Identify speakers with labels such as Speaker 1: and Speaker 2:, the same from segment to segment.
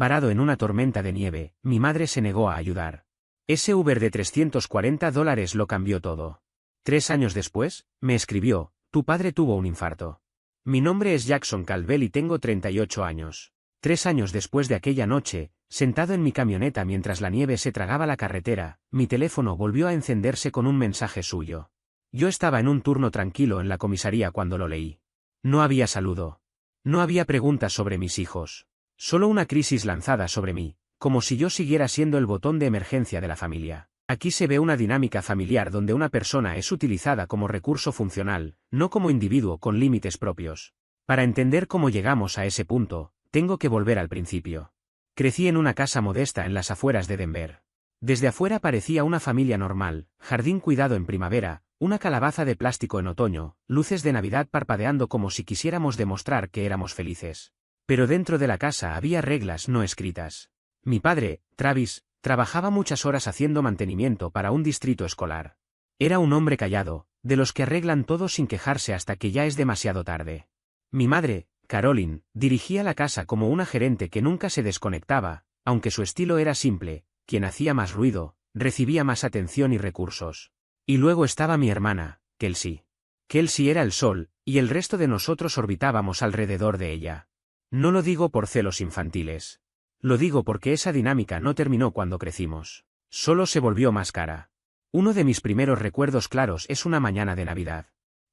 Speaker 1: varado en una tormenta de nieve, mi madre se negó a ayudar. Ese Uber de $340 lo cambió todo. 3 años después, me escribió, tu padre tuvo un infarto. Mi nombre es Jackson Caldwell y tengo 38 años. 3 años después de aquella noche, sentado en mi camioneta mientras la nieve se tragaba la carretera, mi teléfono volvió a encenderse con un mensaje suyo. Yo estaba en un turno tranquilo en la comisaría cuando lo leí. No había saludo. No había preguntas sobre mis hijos. Solo una crisis lanzada sobre mí, como si yo siguiera siendo el botón de emergencia de la familia. Aquí se ve una dinámica familiar donde una persona es utilizada como recurso funcional, no como individuo con límites propios. Para entender cómo llegamos a ese punto, tengo que volver al principio. Crecí en una casa modesta en las afueras de Denver. Desde afuera parecía una familia normal, jardín cuidado en primavera, una calabaza de plástico en otoño, luces de Navidad parpadeando como si quisiéramos demostrar que éramos felices. Pero dentro de la casa había reglas no escritas. Mi padre, Travis, trabajaba muchas horas haciendo mantenimiento para un distrito escolar. Era un hombre callado, de los que arreglan todo sin quejarse hasta que ya es demasiado tarde. Mi madre, Caroline, dirigía la casa como una gerente que nunca se desconectaba, aunque su estilo era simple, quien hacía más ruido, recibía más atención y recursos. Y luego estaba mi hermana, Kelsey. Kelsey era el sol, y el resto de nosotros orbitábamos alrededor de ella. No lo digo por celos infantiles. Lo digo porque esa dinámica no terminó cuando crecimos. Solo se volvió más cara. Uno de mis primeros recuerdos claros es una mañana de Navidad.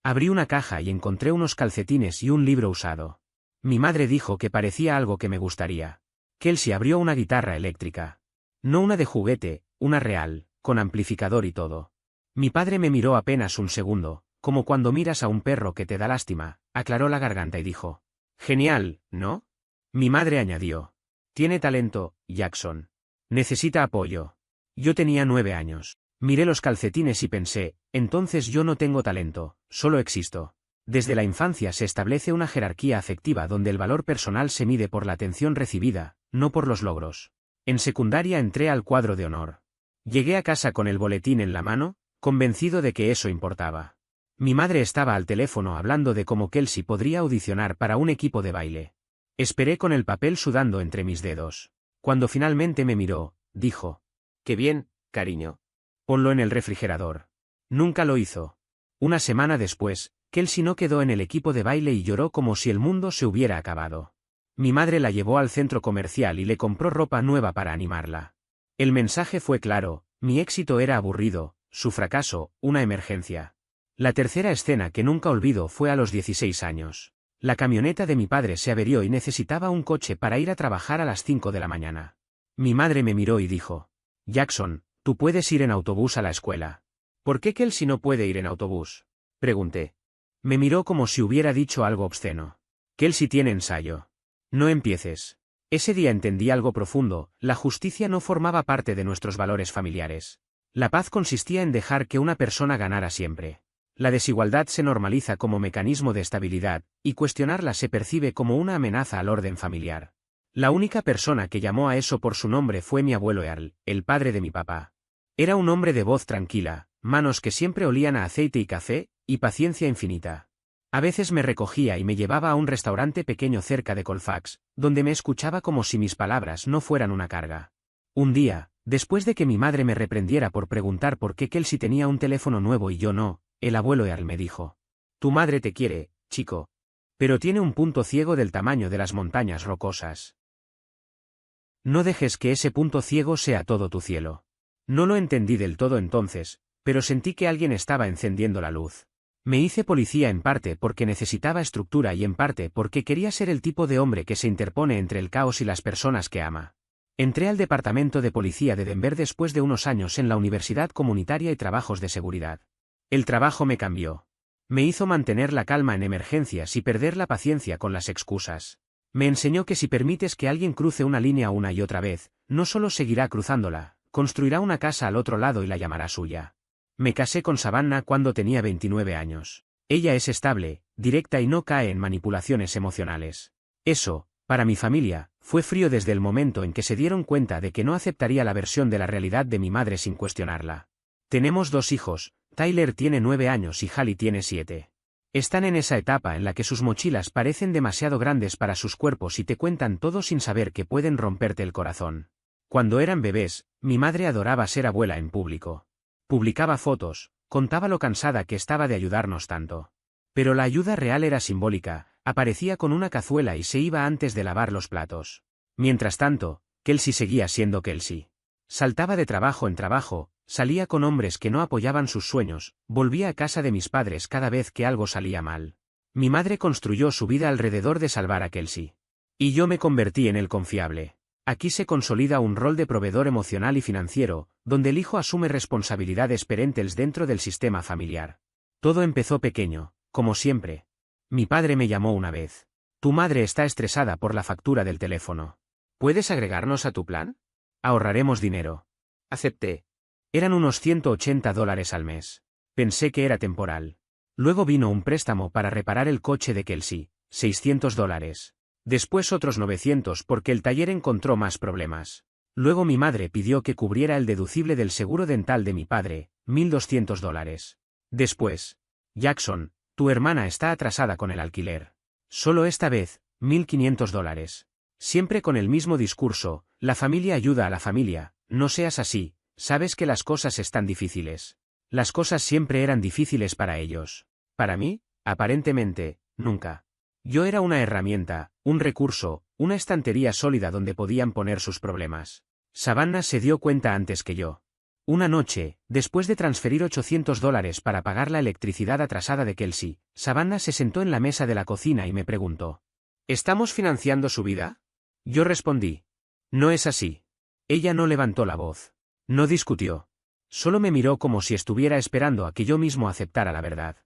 Speaker 1: Abrí una caja y encontré unos calcetines y un libro usado. Mi madre dijo que parecía algo que me gustaría. Kelsey abrió una guitarra eléctrica. No una de juguete, una real, con amplificador y todo. Mi padre me miró apenas un segundo, como cuando miras a un perro que te da lástima, aclaró la garganta y dijo: «Genial, ¿no?». Mi madre añadió: «Tiene talento, Jackson. Necesita apoyo». Yo tenía 9 años. Miré los calcetines y pensé, entonces yo no tengo talento, solo existo. Desde la infancia se establece una jerarquía afectiva donde el valor personal se mide por la atención recibida, no por los logros. En secundaria entré al cuadro de honor. Llegué a casa con el boletín en la mano, convencido de que eso importaba. Mi madre estaba al teléfono hablando de cómo Kelsey podría audicionar para un equipo de baile. Esperé con el papel sudando entre mis dedos. Cuando finalmente me miró, dijo: «Qué bien, cariño. Ponlo en el refrigerador». Nunca lo hizo. Una semana después, Kelsey no quedó en el equipo de baile y lloró como si el mundo se hubiera acabado. Mi madre la llevó al centro comercial y le compró ropa nueva para animarla. El mensaje fue claro: mi éxito era aburrido, su fracaso, una emergencia. La tercera escena que nunca olvido fue a los 16 años. La camioneta de mi padre se averió y necesitaba un coche para ir a trabajar a las 5 de la mañana. Mi madre me miró y dijo: «Jackson, tú puedes ir en autobús a la escuela». «¿Por qué Kelsey no puede ir en autobús?», pregunté. Me miró como si hubiera dicho algo obsceno. «Kelsey tiene ensayo. No empieces». Ese día entendí algo profundo: la justicia no formaba parte de nuestros valores familiares. La paz consistía en dejar que una persona ganara siempre. La desigualdad se normaliza como mecanismo de estabilidad, y cuestionarla se percibe como una amenaza al orden familiar. La única persona que llamó a eso por su nombre fue mi abuelo Earl, el padre de mi papá. Era un hombre de voz tranquila, manos que siempre olían a aceite y café, y paciencia infinita. A veces me recogía y me llevaba a un restaurante pequeño cerca de Colfax, donde me escuchaba como si mis palabras no fueran una carga. Un día, después de que mi madre me reprendiera por preguntar por qué Kelsey tenía un teléfono nuevo y yo no, el abuelo Earl me dijo: «Tu madre te quiere, chico. Pero tiene un punto ciego del tamaño de las montañas rocosas. No dejes que ese punto ciego sea todo tu cielo». No lo entendí del todo entonces, pero sentí que alguien estaba encendiendo la luz. Me hice policía en parte porque necesitaba estructura y en parte porque quería ser el tipo de hombre que se interpone entre el caos y las personas que ama. Entré al departamento de policía de Denver después de unos años en la universidad comunitaria y trabajos de seguridad. El trabajo me cambió. Me hizo mantener la calma en emergencias y perder la paciencia con las excusas. Me enseñó que si permites que alguien cruce una línea una y otra vez, no solo seguirá cruzándola, construirá una casa al otro lado y la llamará suya. Me casé con Savannah cuando tenía 29 años. Ella es estable, directa y no cae en manipulaciones emocionales. Eso, para mi familia, fue frío desde el momento en que se dieron cuenta de que no aceptaría la versión de la realidad de mi madre sin cuestionarla. Tenemos 2 hijos, Tyler tiene 9 años y Hallie tiene 7. Están en esa etapa en la que sus mochilas parecen demasiado grandes para sus cuerpos y te cuentan todo sin saber que pueden romperte el corazón. Cuando eran bebés, mi madre adoraba ser abuela en público. Publicaba fotos, contaba lo cansada que estaba de ayudarnos tanto. Pero la ayuda real era simbólica, aparecía con una cazuela y se iba antes de lavar los platos. Mientras tanto, Kelsey seguía siendo Kelsey. Saltaba de trabajo en trabajo, salía con hombres que no apoyaban sus sueños, volvía a casa de mis padres cada vez que algo salía mal. Mi madre construyó su vida alrededor de salvar a Kelsey. Y yo me convertí en el confiable. Aquí se consolida un rol de proveedor emocional y financiero, donde el hijo asume responsabilidades parentales dentro del sistema familiar. Todo empezó pequeño, como siempre. Mi padre me llamó una vez. Tu madre está estresada por la factura del teléfono. ¿Puedes agregarnos a tu plan? Ahorraremos dinero. Acepté. Eran unos $180 al mes. Pensé que era temporal. Luego vino un préstamo para reparar el coche de Kelsey, $600. Después otros 900 porque el taller encontró más problemas. Luego mi madre pidió que cubriera el deducible del seguro dental de mi padre, $1,200. Después, Jackson, tu hermana está atrasada con el alquiler. Solo esta vez, $1,500. Siempre con el mismo discurso, la familia ayuda a la familia, no seas así, sabes que las cosas están difíciles. Las cosas siempre eran difíciles para ellos. Para mí, aparentemente, nunca. Yo era una herramienta, un recurso, una estantería sólida donde podían poner sus problemas. Savannah se dio cuenta antes que yo. Una noche, después de transferir $800 para pagar la electricidad atrasada de Kelsey, Savannah se sentó en la mesa de la cocina y me preguntó: ¿estamos financiando su vida? Yo respondí: no es así. Ella no levantó la voz. No discutió. Solo me miró como si estuviera esperando a que yo mismo aceptara la verdad.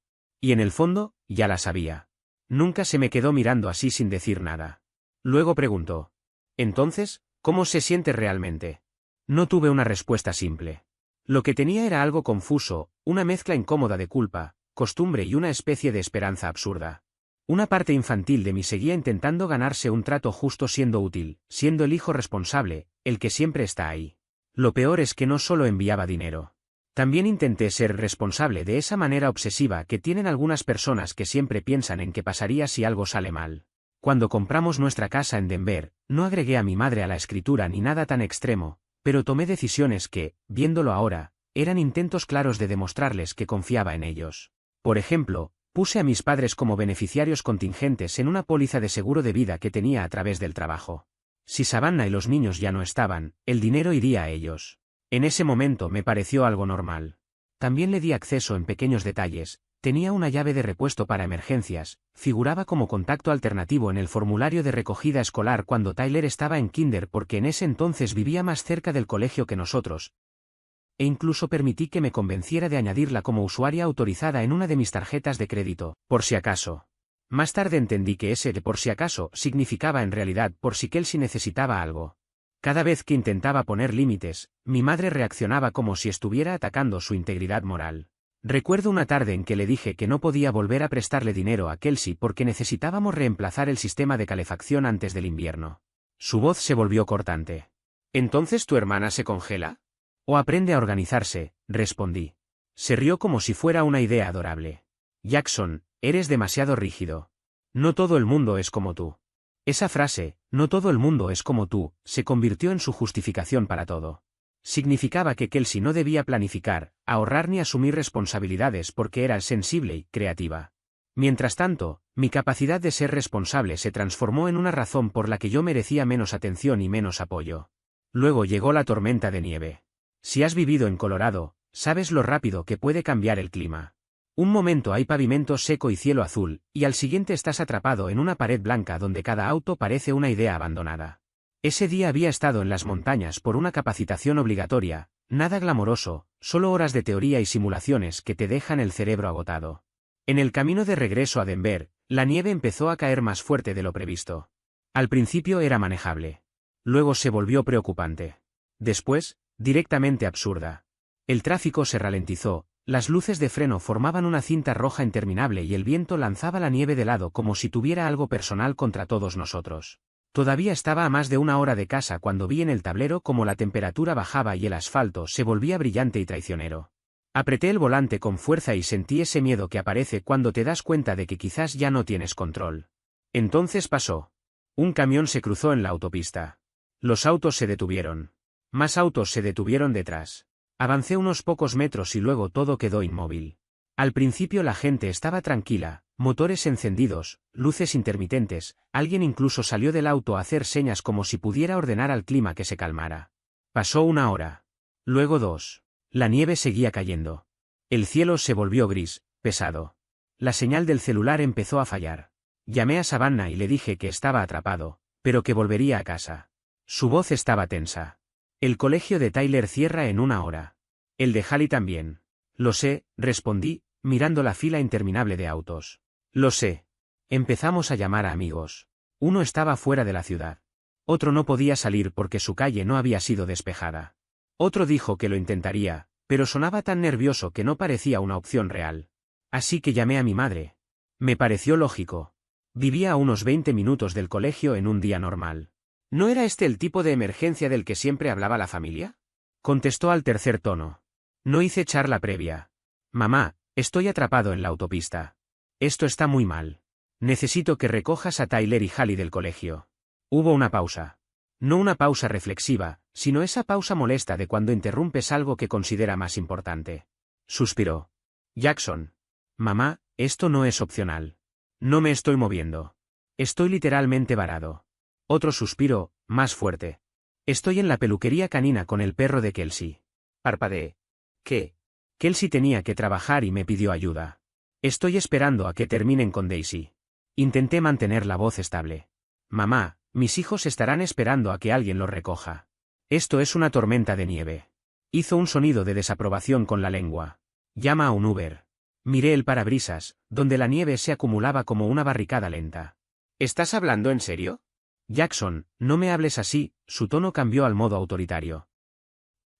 Speaker 1: Y en el fondo, ya la sabía. Nunca se me quedó mirando así sin decir nada. Luego preguntó: entonces, ¿cómo se siente realmente? No tuve una respuesta simple. Lo que tenía era algo confuso, una mezcla incómoda de culpa, costumbre y una especie de esperanza absurda. Una parte infantil de mí seguía intentando ganarse un trato justo siendo útil, siendo el hijo responsable, el que siempre está ahí. Lo peor es que no solo enviaba dinero. También intenté ser responsable de esa manera obsesiva que tienen algunas personas que siempre piensan en qué pasaría si algo sale mal. Cuando compramos nuestra casa en Denver, no agregué a mi madre a la escritura ni nada tan extremo, pero tomé decisiones que, viéndolo ahora, eran intentos claros de demostrarles que confiaba en ellos. Por ejemplo, puse a mis padres como beneficiarios contingentes en una póliza de seguro de vida que tenía a través del trabajo. Si Savannah y los niños ya no estaban, el dinero iría a ellos. En ese momento me pareció algo normal. También le di acceso en pequeños detalles, tenía una llave de repuesto para emergencias, figuraba como contacto alternativo en el formulario de recogida escolar cuando Tyler estaba en kinder porque en ese entonces vivía más cerca del colegio que nosotros. E incluso permití que me convenciera de añadirla como usuaria autorizada en una de mis tarjetas de crédito, por si acaso. Más tarde entendí que ese de por si acaso significaba en realidad por si Kelsey necesitaba algo. Cada vez que intentaba poner límites, mi madre reaccionaba como si estuviera atacando su integridad moral. Recuerdo una tarde en que le dije que no podía volver a prestarle dinero a Kelsey porque necesitábamos reemplazar el sistema de calefacción antes del invierno. Su voz se volvió cortante. ¿Entonces tu hermana se congela? O aprende a organizarse, respondí. Se rió como si fuera una idea adorable. Jackson, eres demasiado rígido. No todo el mundo es como tú. Esa frase, no todo el mundo es como tú, se convirtió en su justificación para todo. Significaba que Kelsey no debía planificar, ahorrar ni asumir responsabilidades porque era sensible y creativa. Mientras tanto, mi capacidad de ser responsable se transformó en una razón por la que yo merecía menos atención y menos apoyo. Luego llegó la tormenta de nieve. Si has vivido en Colorado, sabes lo rápido que puede cambiar el clima. Un momento hay pavimento seco y cielo azul, y al siguiente estás atrapado en una pared blanca donde cada auto parece una idea abandonada. Ese día había estado en las montañas por una capacitación obligatoria, nada glamoroso, solo horas de teoría y simulaciones que te dejan el cerebro agotado. En el camino de regreso a Denver, la nieve empezó a caer más fuerte de lo previsto. Al principio era manejable. Luego se volvió preocupante. Después, directamente absurda. El tráfico se ralentizó. Las luces de freno formaban una cinta roja interminable y el viento lanzaba la nieve de lado como si tuviera algo personal contra todos nosotros. Todavía estaba a más de una hora de casa cuando vi en el tablero cómo la temperatura bajaba y el asfalto se volvía brillante y traicionero. Apreté el volante con fuerza y sentí ese miedo que aparece cuando te das cuenta de que quizás ya no tienes control. Entonces pasó. Un camión se cruzó en la autopista. Los autos se detuvieron. Más autos se detuvieron detrás. Avancé unos pocos metros y luego todo quedó inmóvil. Al principio la gente estaba tranquila, motores encendidos, luces intermitentes, alguien incluso salió del auto a hacer señas como si pudiera ordenar al clima que se calmara. Pasó 1 hora. Luego 2. La nieve seguía cayendo. El cielo se volvió gris, pesado. La señal del celular empezó a fallar. Llamé a Savannah y le dije que estaba atrapado, pero que volvería a casa. Su voz estaba tensa. El colegio de Tyler cierra en 1 hora. El de Hallie también. Lo sé, respondí, mirando la fila interminable de autos. Lo sé. Empezamos a llamar a amigos. Uno estaba fuera de la ciudad. Otro no podía salir porque su calle no había sido despejada. Otro dijo que lo intentaría, pero sonaba tan nervioso que no parecía una opción real. Así que llamé a mi madre. Me pareció lógico. Vivía a unos 20 minutos del colegio en un día normal. ¿No era este el tipo de emergencia del que siempre hablaba la familia? Contestó al tercer tono. No hice charla previa. Mamá, estoy atrapado en la autopista. Esto está muy mal. Necesito que recojas a Tyler y Hallie del colegio. Hubo una pausa. No una pausa reflexiva, sino esa pausa molesta de cuando interrumpes algo que considera más importante. Suspiró. Jackson. Mamá, esto no es opcional. No me estoy moviendo. Estoy literalmente varado. Otro suspiro, más fuerte. Estoy en la peluquería canina con el perro de Kelsey. Parpadeé. ¿Qué? Kelsey tenía que trabajar y me pidió ayuda. Estoy esperando a que terminen con Daisy. Intenté mantener la voz estable. Mamá, mis hijos estarán esperando a que alguien los recoja. Esto es una tormenta de nieve. Hizo un sonido de desaprobación con la lengua. Llama a un Uber. Miré el parabrisas, donde la nieve se acumulaba como una barricada lenta. ¿Estás hablando en serio? Jackson, no me hables así, su tono cambió al modo autoritario.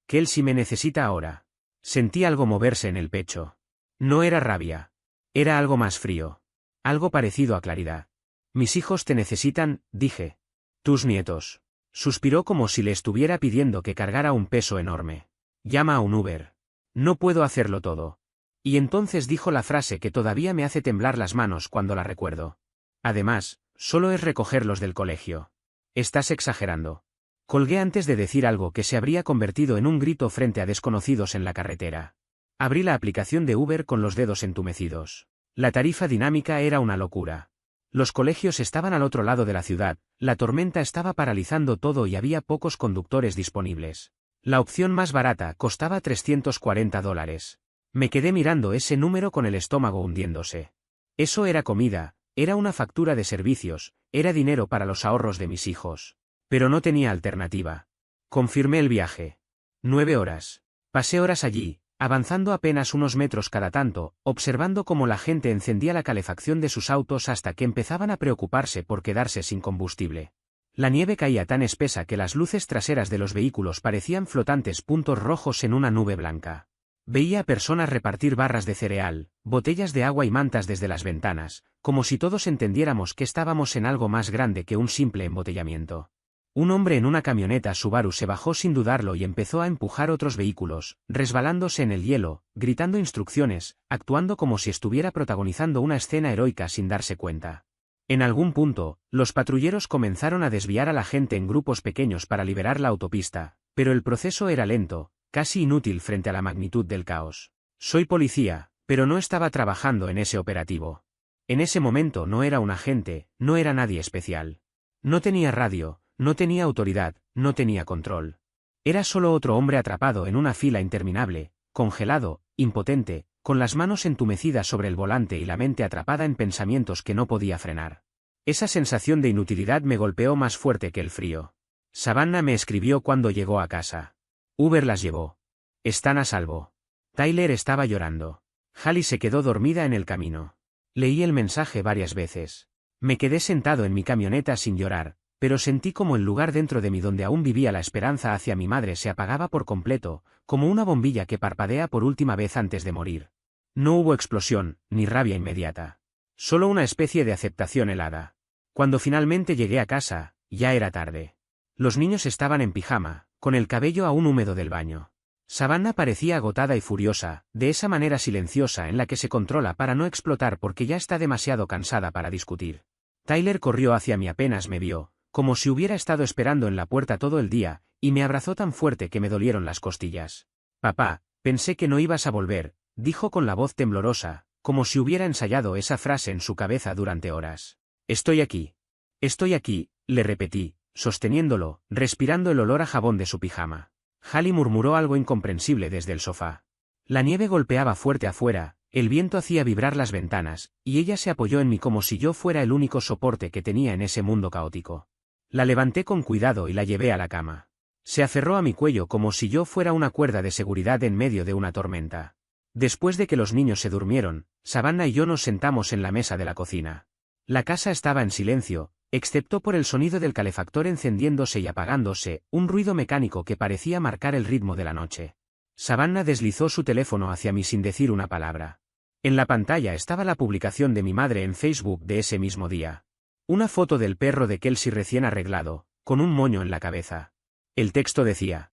Speaker 1: Kelsey me necesita ahora. Sentí algo moverse en el pecho. No era rabia. Era algo más frío. Algo parecido a claridad. Mis hijos te necesitan, dije. Tus nietos. Suspiró como si le estuviera pidiendo que cargara un peso enorme. Llama a un Uber. No puedo hacerlo todo. Y entonces dijo la frase que todavía me hace temblar las manos cuando la recuerdo. Además, solo es recogerlos del colegio. Estás exagerando. Colgué antes de decir algo que se habría convertido en un grito frente a desconocidos en la carretera. Abrí la aplicación de Uber con los dedos entumecidos. La tarifa dinámica era una locura. Los colegios estaban al otro lado de la ciudad, la tormenta estaba paralizando todo y había pocos conductores disponibles. La opción más barata costaba $340. Me quedé mirando ese número con el estómago hundiéndose. Eso era comida, era una factura de servicios, era dinero para los ahorros de mis hijos. Pero no tenía alternativa. Confirmé el viaje. 9 horas. Pasé horas allí, avanzando apenas unos metros cada tanto, observando cómo la gente encendía la calefacción de sus autos hasta que empezaban a preocuparse por quedarse sin combustible. La nieve caía tan espesa que las luces traseras de los vehículos parecían flotantes puntos rojos en una nube blanca. Veía a personas repartir barras de cereal, botellas de agua y mantas desde las ventanas, como si todos entendiéramos que estábamos en algo más grande que un simple embotellamiento. Un hombre en una camioneta Subaru se bajó sin dudarlo y empezó a empujar otros vehículos, resbalándose en el hielo, gritando instrucciones, actuando como si estuviera protagonizando una escena heroica sin darse cuenta. En algún punto, los patrulleros comenzaron a desviar a la gente en grupos pequeños para liberar la autopista, pero el proceso era lento, casi inútil frente a la magnitud del caos. Soy policía, pero no estaba trabajando en ese operativo. En ese momento no era un agente, no era nadie especial. No tenía radio. No tenía autoridad, no tenía control. Era solo otro hombre atrapado en una fila interminable, congelado, impotente, con las manos entumecidas sobre el volante y la mente atrapada en pensamientos que no podía frenar. Esa sensación de inutilidad me golpeó más fuerte que el frío. Savannah me escribió cuando llegó a casa. Uber las llevó. Están a salvo. Tyler estaba llorando. Hallie se quedó dormida en el camino. Leí el mensaje varias veces. Me quedé sentado en mi camioneta sin llorar, pero sentí como el lugar dentro de mí donde aún vivía la esperanza hacia mi madre se apagaba por completo, como una bombilla que parpadea por última vez antes de morir. No hubo explosión, ni rabia inmediata. Solo una especie de aceptación helada. Cuando finalmente llegué a casa, ya era tarde. Los niños estaban en pijama, con el cabello aún húmedo del baño. Savannah parecía agotada y furiosa, de esa manera silenciosa en la que se controla para no explotar porque ya está demasiado cansada para discutir. Tyler corrió hacia mí apenas me vio, como si hubiera estado esperando en la puerta todo el día, y me abrazó tan fuerte que me dolieron las costillas. Papá, pensé que no ibas a volver, dijo con la voz temblorosa, como si hubiera ensayado esa frase en su cabeza durante horas. Estoy aquí. Estoy aquí, le repetí, sosteniéndolo, respirando el olor a jabón de su pijama. Hallie murmuró algo incomprensible desde el sofá. La nieve golpeaba fuerte afuera, el viento hacía vibrar las ventanas, y ella se apoyó en mí como si yo fuera el único soporte que tenía en ese mundo caótico. La levanté con cuidado y la llevé a la cama. Se aferró a mi cuello como si yo fuera una cuerda de seguridad en medio de una tormenta. Después de que los niños se durmieron, Savannah y yo nos sentamos en la mesa de la cocina. La casa estaba en silencio, excepto por el sonido del calefactor encendiéndose y apagándose, un ruido mecánico que parecía marcar el ritmo de la noche. Savannah deslizó su teléfono hacia mí sin decir una palabra. En la pantalla estaba la publicación de mi madre en Facebook de ese mismo día. Una foto del perro de Kelsey recién arreglado, con un moño en la cabeza. El texto decía: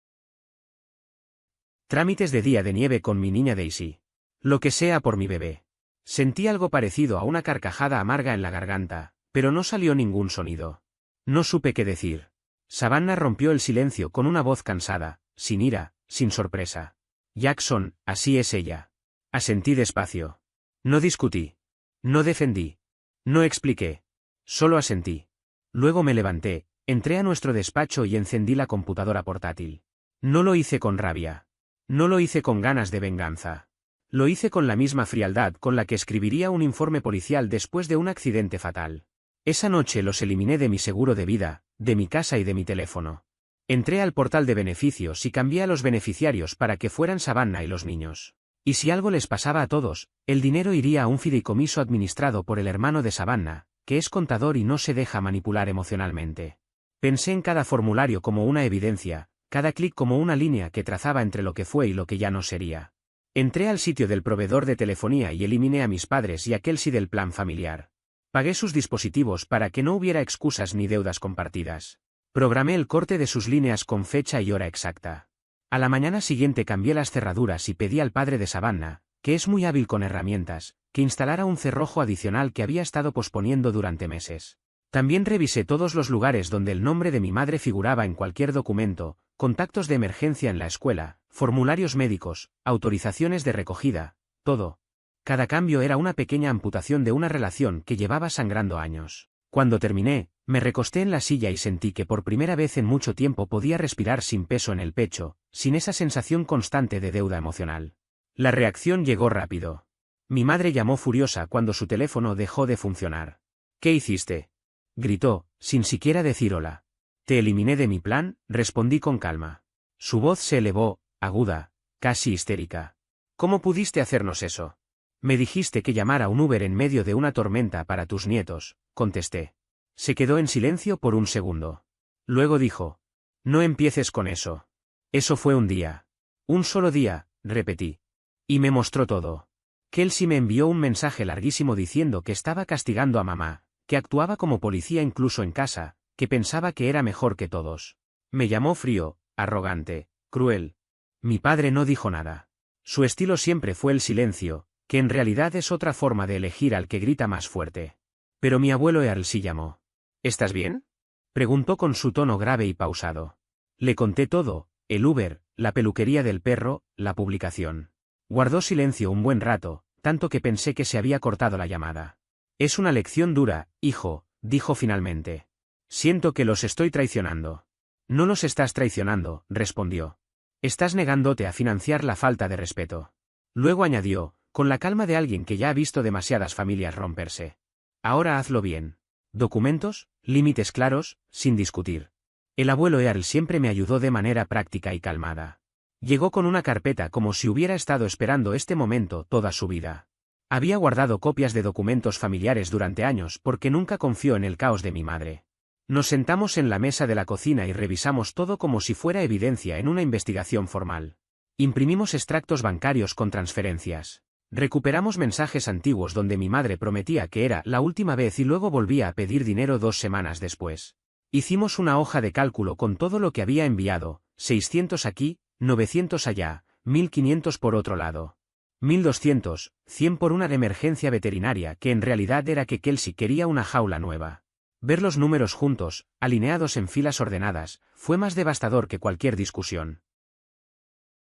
Speaker 1: trámites de día de nieve con mi niña Daisy. Lo que sea por mi bebé. Sentí algo parecido a una carcajada amarga en la garganta, pero no salió ningún sonido. No supe qué decir. Savannah rompió el silencio con una voz cansada, sin ira, sin sorpresa. Jackson, así es ella. Asentí despacio. No discutí. No defendí. No expliqué. Solo asentí. Luego me levanté, entré a nuestro despacho y encendí la computadora portátil. No lo hice con rabia. No lo hice con ganas de venganza. Lo hice con la misma frialdad con la que escribiría un informe policial después de un accidente fatal. Esa noche los eliminé de mi seguro de vida, de mi casa y de mi teléfono. Entré al portal de beneficios y cambié a los beneficiarios para que fueran Savannah y los niños. Y si algo les pasaba a todos, el dinero iría a un fideicomiso administrado por el hermano de Savannah, que es contador y no se deja manipular emocionalmente. Pensé en cada formulario como una evidencia, cada clic como una línea que trazaba entre lo que fue y lo que ya no sería. Entré al sitio del proveedor de telefonía y eliminé a mis padres y a Kelsey del plan familiar. Pagué sus dispositivos para que no hubiera excusas ni deudas compartidas. Programé el corte de sus líneas con fecha y hora exacta. A la mañana siguiente cambié las cerraduras y pedí al padre de Savannah, que es muy hábil con herramientas, que instalara un cerrojo adicional que había estado posponiendo durante meses. También revisé todos los lugares donde el nombre de mi madre figuraba en cualquier documento, contactos de emergencia en la escuela, formularios médicos, autorizaciones de recogida, todo. Cada cambio era una pequeña amputación de una relación que llevaba sangrando años. Cuando terminé, me recosté en la silla y sentí que por primera vez en mucho tiempo podía respirar sin peso en el pecho, sin esa sensación constante de deuda emocional. La reacción llegó rápido. Mi madre llamó furiosa cuando su teléfono dejó de funcionar. ¿Qué hiciste?, gritó, sin siquiera decir hola. Te eliminé de mi plan, respondí con calma. Su voz se elevó, aguda, casi histérica. ¿Cómo pudiste hacernos eso? Me dijiste que llamara un Uber en medio de una tormenta para tus nietos, contesté. Se quedó en silencio por un segundo. Luego dijo: no empieces con eso. Eso fue un día. Un solo día, repetí. Y me mostró todo. Kelsey me envió un mensaje larguísimo diciendo que estaba castigando a mamá, que actuaba como policía incluso en casa, que pensaba que era mejor que todos. Me llamó frío, arrogante, cruel. Mi padre no dijo nada. Su estilo siempre fue el silencio, que en realidad es otra forma de elegir al que grita más fuerte. Pero mi abuelo Earl sí llamó. ¿Estás bien?, preguntó con su tono grave y pausado. Le conté todo, el Uber, la peluquería del perro, la publicación. Guardó silencio un buen rato, tanto que pensé que se había cortado la llamada. Es una lección dura, hijo, dijo finalmente. Siento que los estoy traicionando. No los estás traicionando, respondió. Estás negándote a financiar la falta de respeto. Luego añadió, con la calma de alguien que ya ha visto demasiadas familias romperse. Ahora hazlo bien. Documentos, límites claros, sin discutir. El abuelo Earl siempre me ayudó de manera práctica y calmada. Llegó con una carpeta como si hubiera estado esperando este momento toda su vida. Había guardado copias de documentos familiares durante años porque nunca confió en el caos de mi madre. Nos sentamos en la mesa de la cocina y revisamos todo como si fuera evidencia en una investigación formal. Imprimimos extractos bancarios con transferencias. Recuperamos mensajes antiguos donde mi madre prometía que era la última vez y luego volvía a pedir dinero 2 semanas después. Hicimos una hoja de cálculo con todo lo que había enviado, 600 aquí, 900 allá, 1.500 por otro lado. 1.200, 100 por una emergencia veterinaria que en realidad era que Kelsey quería una jaula nueva. Ver los números juntos, alineados en filas ordenadas, fue más devastador que cualquier discusión.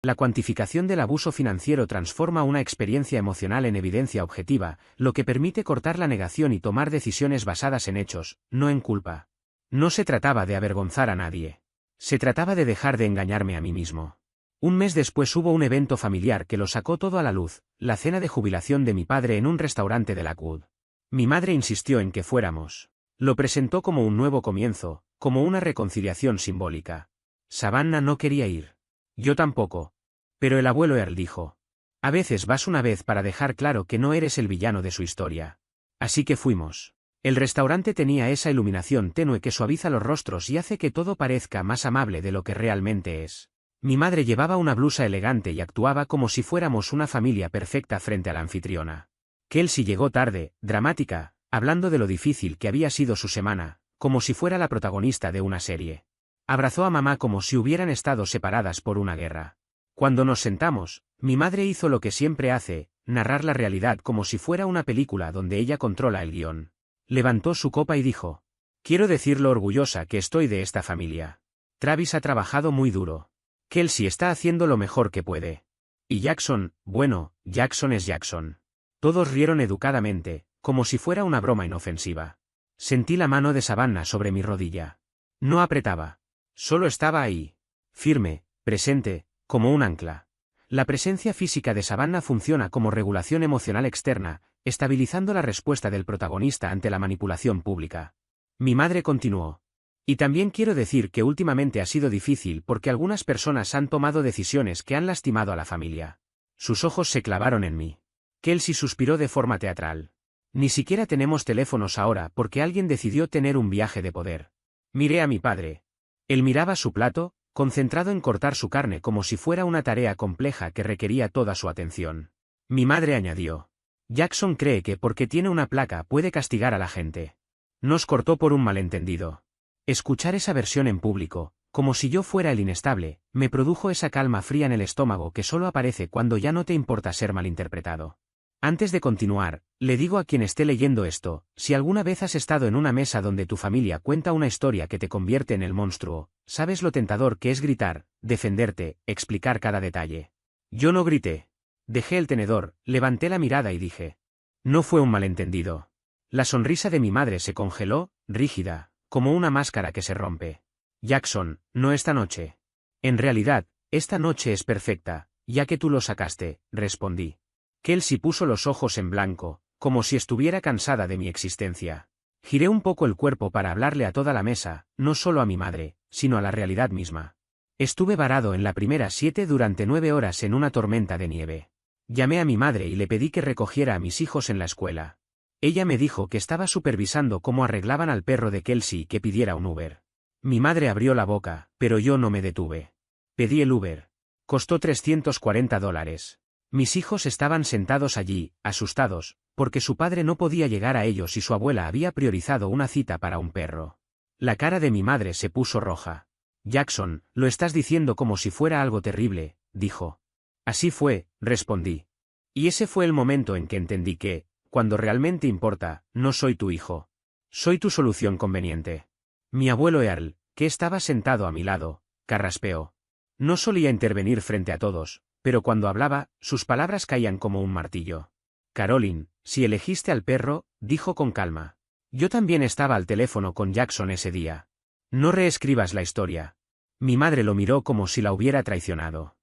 Speaker 1: La cuantificación del abuso financiero transforma una experiencia emocional en evidencia objetiva, lo que permite cortar la negación y tomar decisiones basadas en hechos, no en culpa. No se trataba de avergonzar a nadie. Se trataba de dejar de engañarme a mí mismo. Un mes después hubo un evento familiar que lo sacó todo a la luz, la cena de jubilación de mi padre en un restaurante de Lakewood. Mi madre insistió en que fuéramos. Lo presentó como un nuevo comienzo, como una reconciliación simbólica. Savannah no quería ir. Yo tampoco. Pero el abuelo Earl dijo: a veces vas una vez para dejar claro que no eres el villano de su historia. Así que fuimos. El restaurante tenía esa iluminación tenue que suaviza los rostros y hace que todo parezca más amable de lo que realmente es. Mi madre llevaba una blusa elegante y actuaba como si fuéramos una familia perfecta frente a la anfitriona. Kelsey llegó tarde, dramática, hablando de lo difícil que había sido su semana, como si fuera la protagonista de una serie. Abrazó a mamá como si hubieran estado separadas por una guerra. Cuando nos sentamos, mi madre hizo lo que siempre hace, narrar la realidad como si fuera una película donde ella controla el guión. Levantó su copa y dijo: quiero decir lo orgullosa que estoy de esta familia. Travis ha trabajado muy duro. Kelsey está haciendo lo mejor que puede. Y Jackson, bueno, Jackson es Jackson. Todos rieron educadamente, como si fuera una broma inofensiva. Sentí la mano de Savannah sobre mi rodilla. No apretaba. Solo estaba ahí. Firme, presente, como un ancla. La presencia física de Savannah funciona como regulación emocional externa, estabilizando la respuesta del protagonista ante la manipulación pública. Mi madre continuó: y también quiero decir que últimamente ha sido difícil porque algunas personas han tomado decisiones que han lastimado a la familia. Sus ojos se clavaron en mí. Kelsey suspiró de forma teatral. Ni siquiera tenemos teléfonos ahora porque alguien decidió tener un viaje de poder. Miré a mi padre. Él miraba su plato, concentrado en cortar su carne como si fuera una tarea compleja que requería toda su atención. Mi madre añadió: Jackson cree que porque tiene una placa puede castigar a la gente. Nos cortó por un malentendido. Escuchar esa versión en público, como si yo fuera el inestable, me produjo esa calma fría en el estómago que solo aparece cuando ya no te importa ser malinterpretado. Antes de continuar, le digo a quien esté leyendo esto: si alguna vez has estado en una mesa donde tu familia cuenta una historia que te convierte en el monstruo, sabes lo tentador que es gritar, defenderte, explicar cada detalle. Yo no grité. Dejé el tenedor, levanté la mirada y dije: no fue un malentendido. La sonrisa de mi madre se congeló, rígida, como una máscara que se rompe. Jackson, no esta noche. En realidad, esta noche es perfecta, ya que tú lo sacaste, respondí. Kelsey puso los ojos en blanco, como si estuviera cansada de mi existencia. Giré un poco el cuerpo para hablarle a toda la mesa, no solo a mi madre, sino a la realidad misma. Estuve varado en la primera 7 durante 9 horas en una tormenta de nieve. Llamé a mi madre y le pedí que recogiera a mis hijos en la escuela. Ella me dijo que estaba supervisando cómo arreglaban al perro de Kelsey y que pidiera un Uber. Mi madre abrió la boca, pero yo no me detuve. Pedí el Uber. Costó $340. Mis hijos estaban sentados allí, asustados, porque su padre no podía llegar a ellos y su abuela había priorizado una cita para un perro. La cara de mi madre se puso roja. Jackson, lo estás diciendo como si fuera algo terrible, dijo. Así fue, respondí. Y ese fue el momento en que entendí que, cuando realmente importa, no soy tu hijo. Soy tu solución conveniente. Mi abuelo Earl, que estaba sentado a mi lado, carraspeó. No solía intervenir frente a todos, pero cuando hablaba, sus palabras caían como un martillo. Caroline, si elegiste al perro, dijo con calma. Yo también estaba al teléfono con Jackson ese día. No reescribas la historia. Mi madre lo miró como si la hubiera traicionado.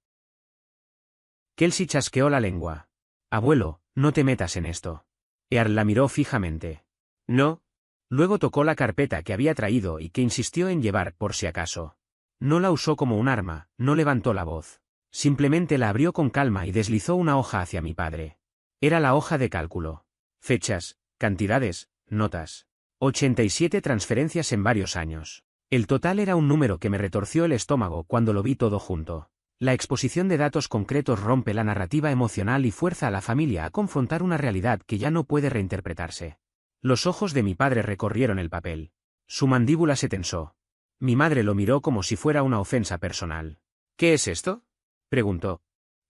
Speaker 1: Kelsey chasqueó la lengua. Abuelo, no te metas en esto. Earl la miró fijamente. No. Luego tocó la carpeta que había traído y que insistió en llevar por si acaso. No la usó como un arma, no levantó la voz. Simplemente la abrió con calma y deslizó una hoja hacia mi padre. Era la hoja de cálculo. Fechas, cantidades, notas. 87 transferencias en varios años. El total era un número que me retorció el estómago cuando lo vi todo junto. La exposición de datos concretos rompe la narrativa emocional y fuerza a la familia a confrontar una realidad que ya no puede reinterpretarse. Los ojos de mi padre recorrieron el papel. Su mandíbula se tensó. Mi madre lo miró como si fuera una ofensa personal. ¿Qué es esto?, preguntó.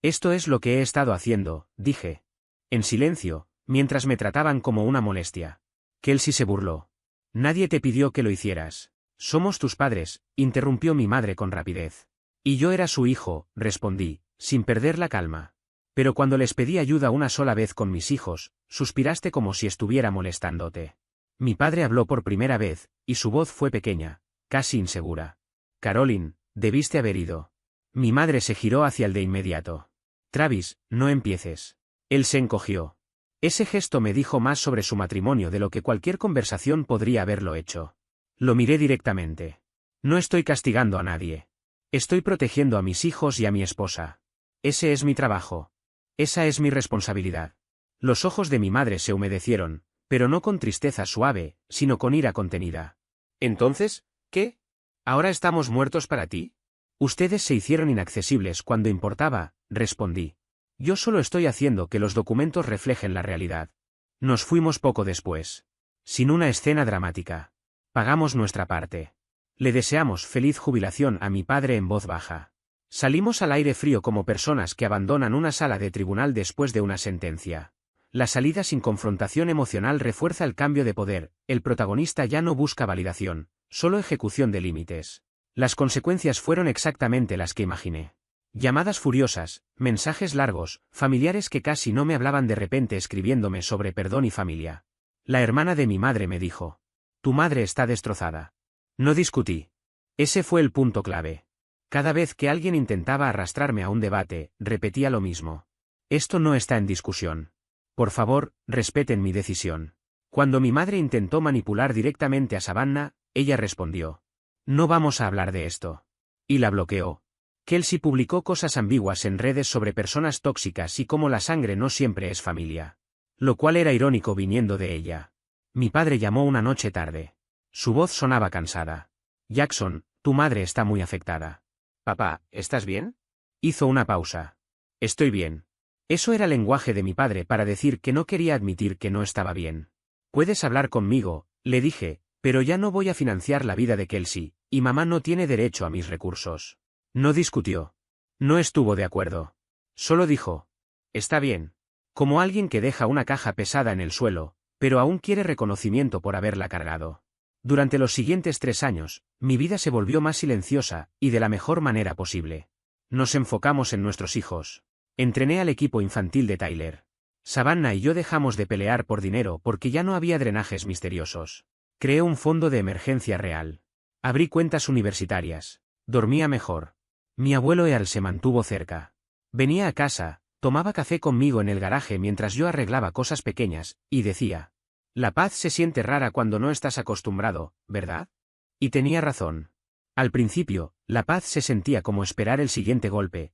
Speaker 1: Esto es lo que he estado haciendo, dije. En silencio, mientras me trataban como una molestia. Kelsey se burló. Nadie te pidió que lo hicieras. Somos tus padres, interrumpió mi madre con rapidez. Y yo era su hijo, respondí, sin perder la calma. Pero cuando les pedí ayuda una sola vez con mis hijos, suspiraste como si estuviera molestándote. Mi padre habló por primera vez, y su voz fue pequeña, casi insegura. Caroline, debiste haber ido. Mi madre se giró hacia él de inmediato. Travis, no empieces. Él se encogió. Ese gesto me dijo más sobre su matrimonio de lo que cualquier conversación podría haberlo hecho. Lo miré directamente. No estoy castigando a nadie. Estoy protegiendo a mis hijos y a mi esposa. Ese es mi trabajo. Esa es mi responsabilidad. Los ojos de mi madre se humedecieron, pero no con tristeza suave, sino con ira contenida. Entonces, ¿qué? ¿Ahora estamos muertos para ti? Ustedes se hicieron inaccesibles cuando importaba, respondí. Yo solo estoy haciendo que los documentos reflejen la realidad. Nos fuimos poco después. Sin una escena dramática. Pagamos nuestra parte. Le deseamos feliz jubilación a mi padre en voz baja. Salimos al aire frío como personas que abandonan una sala de tribunal después de una sentencia. La salida sin confrontación emocional refuerza el cambio de poder, el protagonista ya no busca validación, solo ejecución de límites. Las consecuencias fueron exactamente las que imaginé. Llamadas furiosas, mensajes largos, familiares que casi no me hablaban de repente escribiéndome sobre perdón y familia. La hermana de mi madre me dijo: tu madre está destrozada. No discutí. Ese fue el punto clave. Cada vez que alguien intentaba arrastrarme a un debate, repetía lo mismo. Esto no está en discusión. Por favor, respeten mi decisión. Cuando mi madre intentó manipular directamente a Savannah, ella respondió: no vamos a hablar de esto. Y la bloqueó. Kelsey publicó cosas ambiguas en redes sobre personas tóxicas y cómo la sangre no siempre es familia. Lo cual era irónico viniendo de ella. Mi padre llamó una noche tarde. Su voz sonaba cansada. Jackson, tu madre está muy afectada. Papá, ¿estás bien? Hizo una pausa. Estoy bien. Eso era el lenguaje de mi padre para decir que no quería admitir que no estaba bien. Puedes hablar conmigo, le dije, pero ya no voy a financiar la vida de Kelsey, y mamá no tiene derecho a mis recursos. No discutió. No estuvo de acuerdo. Solo dijo: está bien. Como alguien que deja una caja pesada en el suelo, pero aún quiere reconocimiento por haberla cargado. Durante los siguientes 3 años, mi vida se volvió más silenciosa, y de la mejor manera posible. Nos enfocamos en nuestros hijos. Entrené al equipo infantil de Tyler. Savannah y yo dejamos de pelear por dinero porque ya no había drenajes misteriosos. Creé un fondo de emergencia real. Abrí cuentas universitarias. Dormía mejor. Mi abuelo Earl se mantuvo cerca. Venía a casa, tomaba café conmigo en el garaje mientras yo arreglaba cosas pequeñas, y decía: la paz se siente rara cuando no estás acostumbrado, ¿verdad? Y tenía razón. Al principio, la paz se sentía como esperar el siguiente golpe.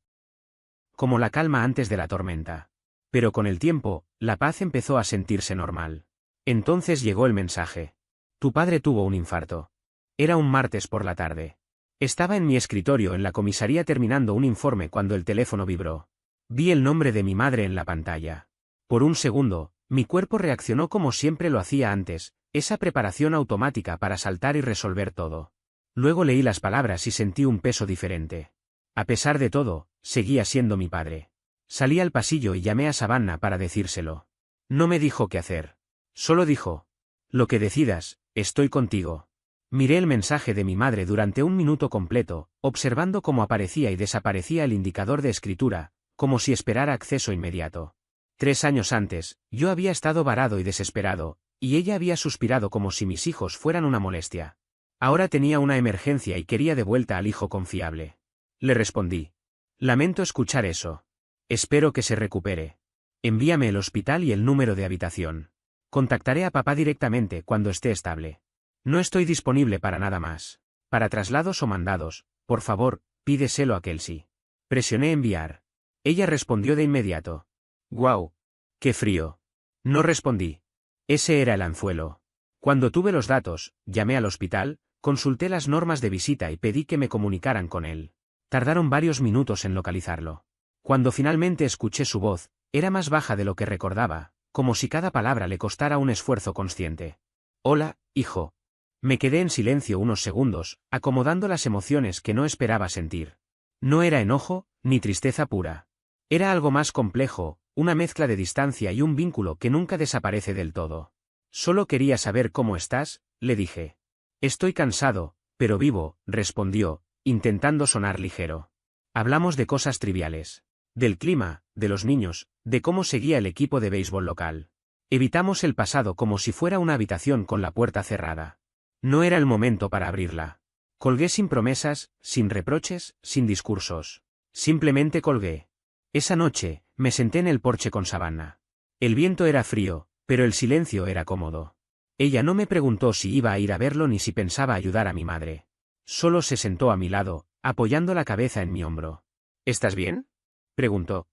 Speaker 1: Como la calma antes de la tormenta. Pero con el tiempo, la paz empezó a sentirse normal. Entonces llegó el mensaje. Tu padre tuvo un infarto. Era un martes por la tarde. Estaba en mi escritorio en la comisaría terminando un informe cuando el teléfono vibró. Vi el nombre de mi madre en la pantalla. Por un segundo, mi cuerpo reaccionó como siempre lo hacía antes, esa preparación automática para saltar y resolver todo. Luego leí las palabras y sentí un peso diferente. A pesar de todo, seguía siendo mi padre. Salí al pasillo y llamé a Savannah para decírselo. No me dijo qué hacer. Solo dijo: lo que decidas, estoy contigo. Miré el mensaje de mi madre durante un minuto completo, observando cómo aparecía y desaparecía el indicador de escritura, como si esperara acceso inmediato. 3 años antes, yo había estado varado y desesperado, y ella había suspirado como si mis hijos fueran una molestia. Ahora tenía una emergencia y quería de vuelta al hijo confiable. Le respondí: lamento escuchar eso. Espero que se recupere. Envíame el hospital y el número de habitación. Contactaré a papá directamente cuando esté estable. No estoy disponible para nada más. Para traslados o mandados, por favor, pídeselo a Kelsey. Presioné enviar. Ella respondió de inmediato. ¡Guau! ¡Qué frío! No respondí. Ese era el anzuelo. Cuando tuve los datos, llamé al hospital, consulté las normas de visita y pedí que me comunicaran con él. Tardaron varios minutos en localizarlo. Cuando finalmente escuché su voz, era más baja de lo que recordaba, como si cada palabra le costara un esfuerzo consciente. Hola, hijo. Me quedé en silencio unos segundos, acomodando las emociones que no esperaba sentir. No era enojo, ni tristeza pura. Era algo más complejo, una mezcla de distancia y un vínculo que nunca desaparece del todo. Solo quería saber cómo estás, le dije. Estoy cansado, pero vivo, respondió, intentando sonar ligero. Hablamos de cosas triviales. Del clima, de los niños, de cómo seguía el equipo de béisbol local. Evitamos el pasado como si fuera una habitación con la puerta cerrada. No era el momento para abrirla. Colgué sin promesas, sin reproches, sin discursos. Simplemente colgué. Esa noche, me senté en el porche con Savannah. El viento era frío, pero el silencio era cómodo. Ella no me preguntó si iba a ir a verlo ni si pensaba ayudar a mi madre. Solo se sentó a mi lado, apoyando la cabeza en mi hombro. ¿Estás bien?, preguntó.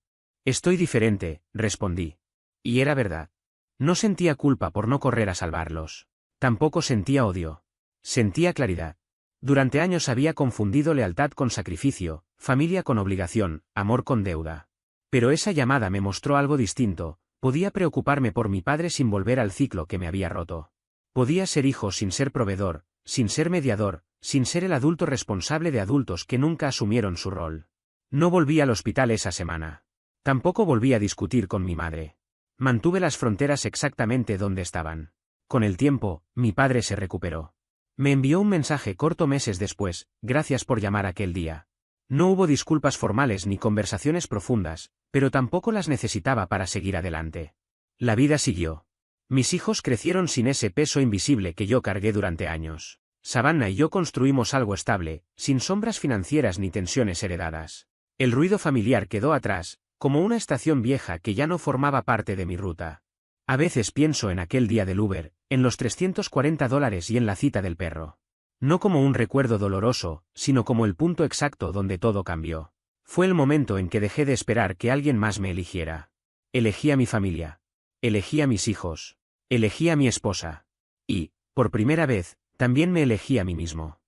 Speaker 1: Estoy diferente, respondí. Y era verdad. No sentía culpa por no correr a salvarlos. Tampoco sentía odio. Sentía claridad. Durante años había confundido lealtad con sacrificio, familia con obligación, amor con deuda. Pero esa llamada me mostró algo distinto. Podía preocuparme por mi padre sin volver al ciclo que me había roto. Podía ser hijo sin ser proveedor, sin ser mediador, sin ser el adulto responsable de adultos que nunca asumieron su rol. No volví al hospital esa semana. Tampoco volví a discutir con mi madre. Mantuve las fronteras exactamente donde estaban. Con el tiempo, mi padre se recuperó. Me envió un mensaje corto meses después: gracias por llamar aquel día. No hubo disculpas formales ni conversaciones profundas, pero tampoco las necesitaba para seguir adelante. La vida siguió. Mis hijos crecieron sin ese peso invisible que yo cargué durante años. Savannah y yo construimos algo estable, sin sombras financieras ni tensiones heredadas. El ruido familiar quedó atrás, como una estación vieja que ya no formaba parte de mi ruta. A veces pienso en aquel día del Uber, en los $340 y en la cita del perro. No como un recuerdo doloroso, sino como el punto exacto donde todo cambió. Fue el momento en que dejé de esperar que alguien más me eligiera. Elegí a mi familia. Elegí a mis hijos. Elegí a mi esposa. Y, por primera vez, también me elegí a mí mismo.